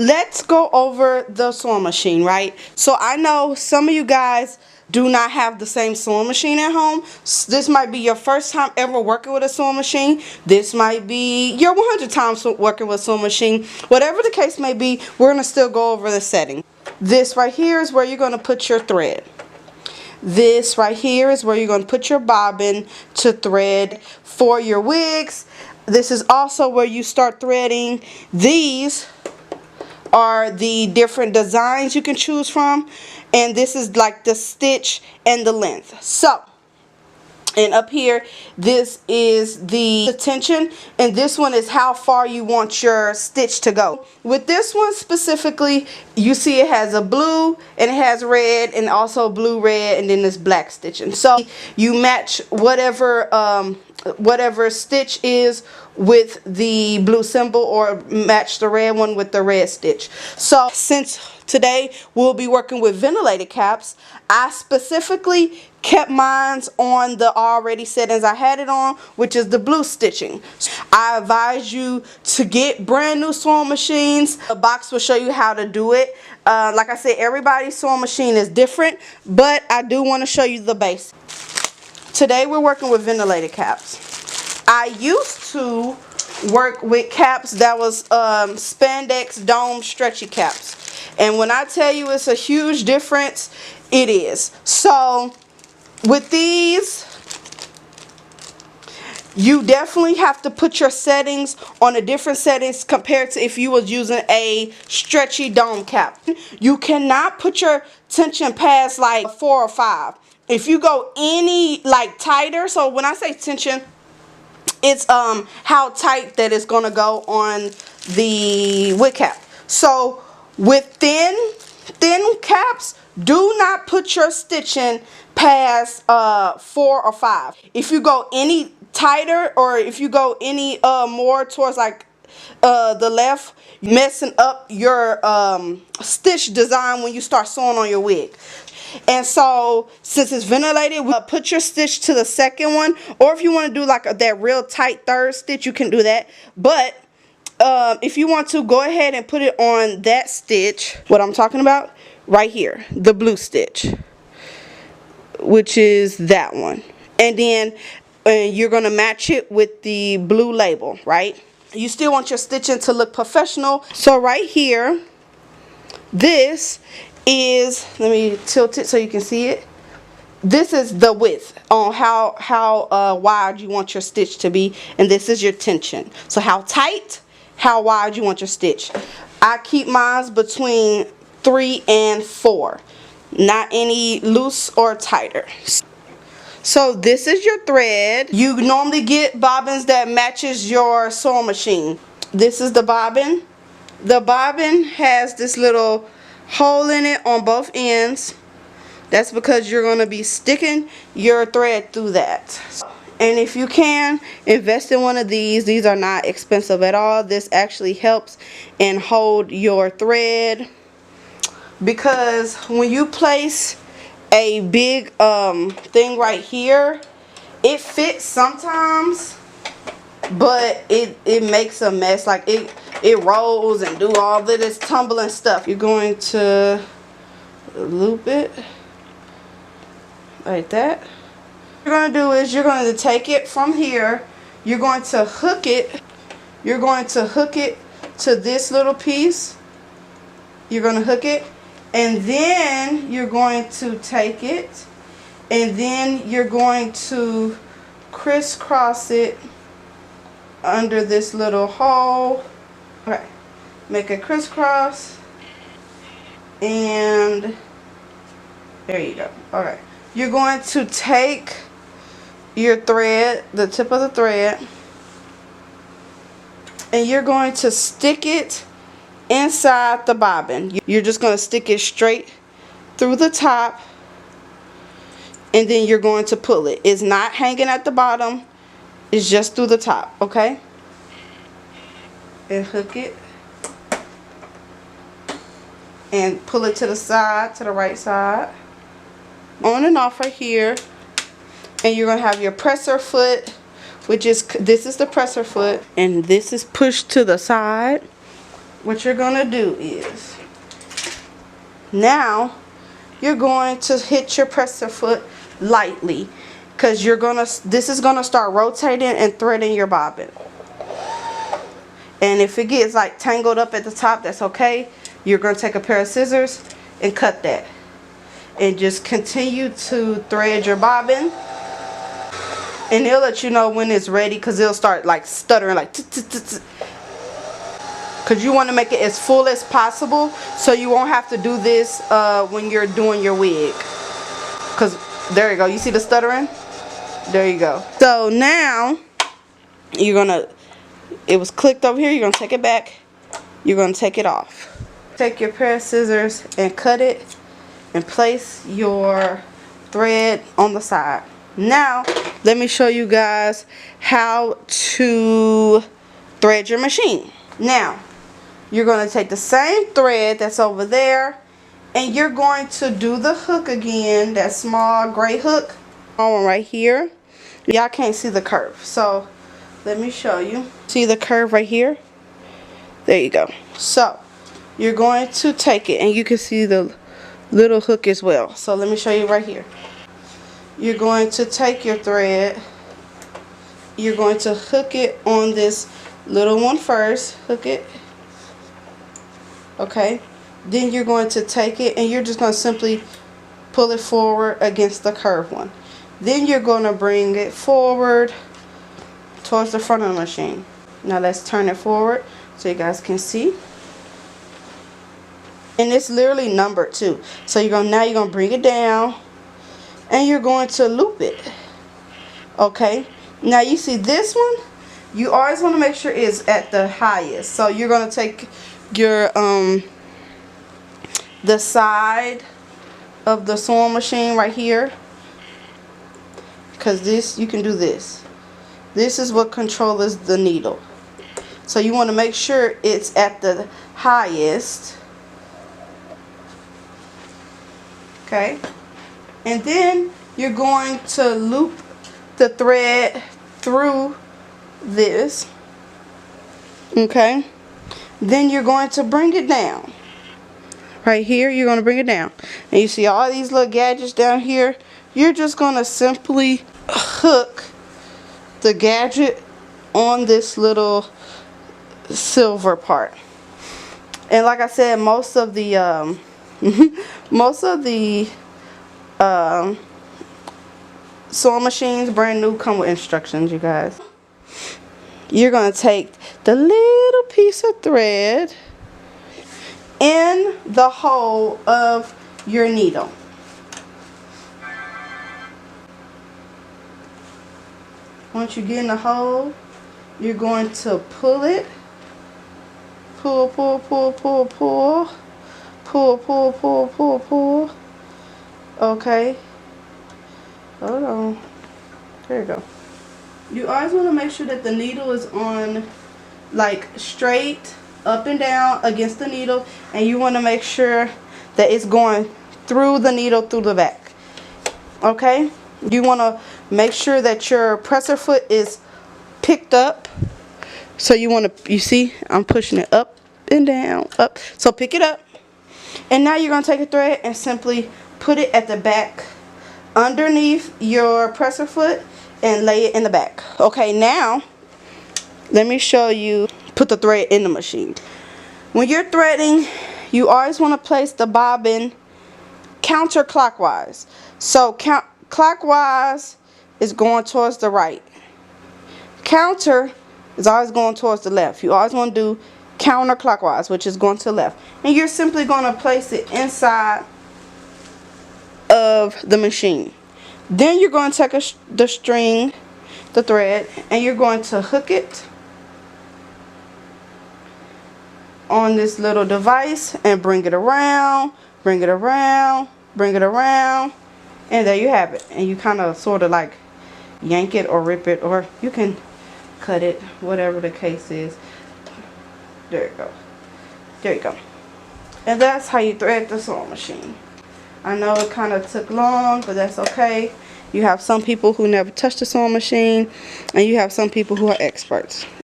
let's go over the sewing machine, right? So I know some of you guys do not have the same sewing machine at home. This might be your first time ever working with a sewing machine. This might be your 100th time working with a sewing machine. Whatever the case may be, we're going to still go over the setting. This right here is where you're going to put your thread. This right here is where you're going to put your bobbin to thread for your wigs. This is also where you start threading. These are the different designs you can choose from, and this is like the stitch and the length. So, and up here, this is the tension, and this one is how far you want your stitch to go. With this one specifically, you see it has a blue and it has red, and also blue, red, and then this black stitching. So you match whatever whatever stitch is with the blue symbol, or match the red one with the red stitch. So since today we'll be working with ventilated caps, I specifically kept mine on the already settings I had it on, which is the blue stitching. I advise you to get brand new sewing machines. The box will show you how to do it. Like I said, everybody's sewing machine is different, but I do want to show you the basics. Today we're working with ventilated caps. I used to work with caps that was spandex dome stretchy caps, and when I tell you it's a huge difference, it is. So with these, you definitely have to put your settings on a different settings compared to if you was using a stretchy dome cap. You cannot put your tension past like 4 or 5. If you go any like tighter, so when I say tension, it's how tight that it's gonna go on the wig cap. So with thin caps, do not put your stitching past 4 or 5. If you go any tighter, or if you go any more towards like the left, messing up your stitch design when you start sewing on your wig. And so since it's ventilated, put your stitch to the second one, or if you want to do like that real tight third stitch, you can do that. But if you want to, go ahead and put it on that stitch, what I'm talking about right here, the blue stitch, which is that one. And then you're going to match it with the blue label, right? You still want your stitching to look professional. So right here, this is, let me tilt it so you can see it. This is the width on how wide you want your stitch to be, and this is your tension. So how tight, how wide you want your stitch. I keep mine between 3 and 4, not any loose or tighter. So this is your thread. You normally get bobbins that matches your sewing machine. This is the bobbin. The bobbin has this little hole in it on both ends. That's because you're going to be sticking your thread through that. And if you can, invest in one of these. These are not expensive at all. This actually helps and hold your thread, because when you place a big thing right here, it fits sometimes, but it makes a mess. Like it rolls and do all of this tumbling stuff. You're going to loop it like that. What you're going to do is you're going to take it from here, you're going to hook it, you're going to hook it to this little piece, you're going to hook it, and then you're going to take it, and then you're going to crisscross it under this little hole. Alright, make a crisscross, and there you go. Alright, you're going to take your thread, the tip of the thread, and you're going to stick it inside the bobbin. You're just going to stick it straight through the top, and then you're going to pull it. It's not hanging at the bottom, it's just through the top, okay? And hook it and pull it to the side, to the right side, on and off right here. And you're going to have your presser foot, which is, this is the presser foot, and this is pushed to the side. what you're gonna do is, now you're going to hit your presser foot lightly, because this is gonna start rotating and threading your bobbin. And if it gets like tangled up at the top, that's okay. You're gonna take a pair of scissors and cut that, and just continue to thread your bobbin, and it'll let you know when it's ready, because it'll start like stuttering, like because you want to make it as full as possible, so you won't have to do this when you're doing your wig. Because there you go, you see the stuttering? There you go. So now you're gonna, it was clicked over here, you're gonna take it back, you're gonna take it off. Take your pair of scissors and cut it, and place your thread on the side. Now let me show you guys how to thread your machine. Now you're going to take the same thread that's over there, and you're going to do the hook again, that small gray hook on right here. Y'all can't see the curve, so let me show you. See the curve right here? There you go. So you're going to take it, and you can see the little hook as well. So let me show you right here. You're going to take your thread, you're going to hook it on this little one first, hook it, okay, then you're going to take it and you're just going to simply pull it forward against the curved one. Then you're going to bring it forward towards the front of the machine. Now let's turn it forward so you guys can see. And it's literally numbered too. So now you're going to bring it down and you're going to loop it. Okay, now you see this one, you always want to make sure it's at the highest. So you're going to take your the side of the sewing machine right here, because this, you can do this. This is what controls the needle. So you want to make sure it's at the highest. Okay, and then you're going to loop the thread through this. Okay, then you're going to bring it down. Right here, you're going to bring it down. And you see all these little gadgets down here. You're just going to simply hook the gadget on this little silver part. And like I said, most of the sewing machines, brand new, come with instructions, you guys. You're going to take the little piece of thread in the hole of your needle. Once you get in the hole, you're going to pull it. Pull, pull, pull, pull, pull. Pull, pull, pull, pull, pull. Okay. Hold on. There you go. You always want to make sure that the needle is on, like, straight up and down against the needle, and you want to make sure that it's going through the needle through the back. Okay, you want to make sure that your presser foot is picked up. So you want to, you see, I'm pushing it up and down, up. So pick it up, and now you're going to take a thread and simply put it at the back underneath your presser foot and lay it in the back. Okay, now let me show you. Put the thread in the machine. When you're threading, you always want to place the bobbin counterclockwise. So clockwise is going towards the right. Counter is always going towards the left. You always want to do counterclockwise, which is going to the left. And you're simply going to place it inside of the machine. Then you're going to take the string, the thread, and you're going to hook it on this little device and bring it around, bring it around, bring it around, and there you have it. And you kind of sort of like yank it or rip it, or you can cut it, whatever the case is. There you go. There you go. And that's how you thread the sewing machine. I know it kind of took long, but that's okay. You have some people who never touched a sewing machine, and you have some people who are experts.